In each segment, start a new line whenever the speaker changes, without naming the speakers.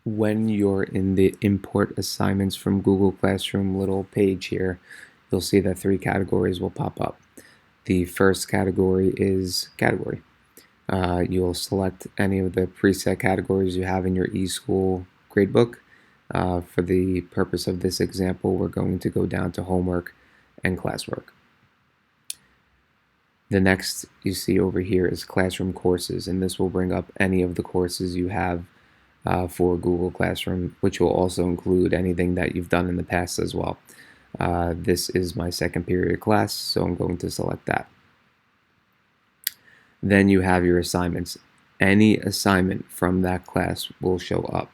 When you're in the import assignments from Google Classroom little page here, you'll see that three categories will pop up. The first category is category. You'll select any of the preset categories you have in your eSchool gradebook. For the purpose of this example, we're going to go down to homework and classwork. The next you see over here is classroom courses, and this will bring up any of the courses you have for Google Classroom, which will also include anything that you've done in the past as well. This is my second period class, so I'm going to select that. Then you have your assignments. Any assignment from that class will show up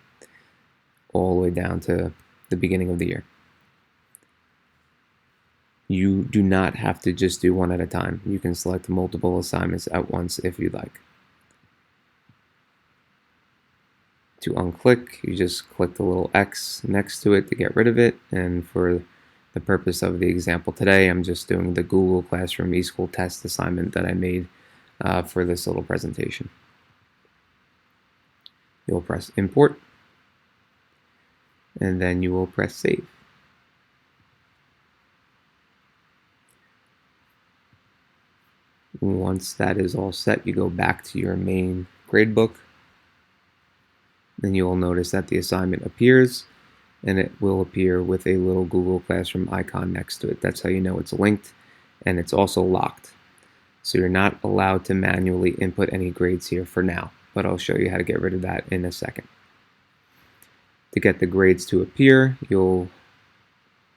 all the way down to the beginning of the year. You do not have to just do one at a time. You can select multiple assignments at once if you'd like. To unclick, you just click the little X next to it to get rid of it. And for the purpose of the example today, I'm just doing the Google Classroom eSchool test assignment that I made for this little presentation. You'll press import, and then you will press save. Once that is all set, you go back to your main gradebook. Then you will notice that the assignment appears, and it will appear with a little Google Classroom icon next to it. That's how you know it's linked, and it's also locked. So you're not allowed to manually input any grades here for now, but I'll show you how to get rid of that in a second. To get the grades to appear, you'll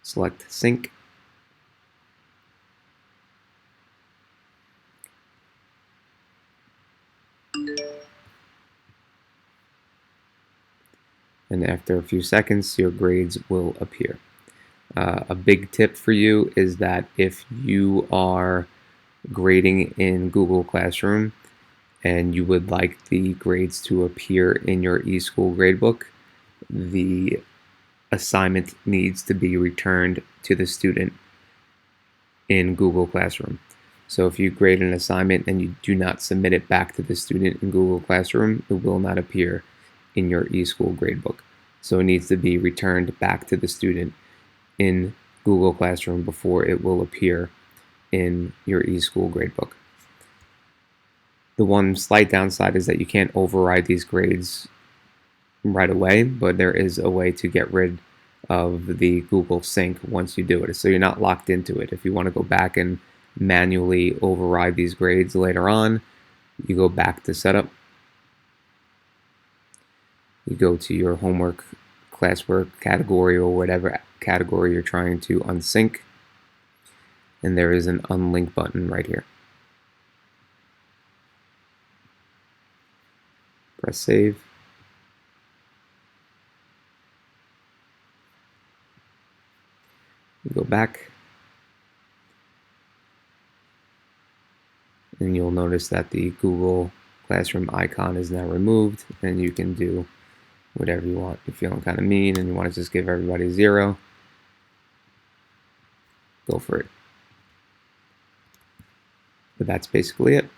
select Sync. And after a few seconds, your grades will appear. A big tip for you is that if you are grading in Google Classroom and you would like the grades to appear in your eSchool gradebook, the assignment needs to be returned to the student in Google Classroom. So if you grade an assignment and you do not submit it back to the student in Google Classroom, it will not appear in your eSchool gradebook. So it needs to be returned back to the student in Google Classroom before it will appear in your eSchool gradebook. The one slight downside is that you can't override these grades right away, but there is a way to get rid of the Google Sync once you do it. So you're not locked into it. If you want to go back and manually override these grades later on, you go back to setup. You go to your homework, classwork category, or whatever category you're trying to unsync, and there is an unlink button right here. Press save. You go back, and you'll notice that the Google Classroom icon is now removed, and you can do whatever you want. You're feeling kind of mean and you want to just give everybody 0, go for it. But that's basically it.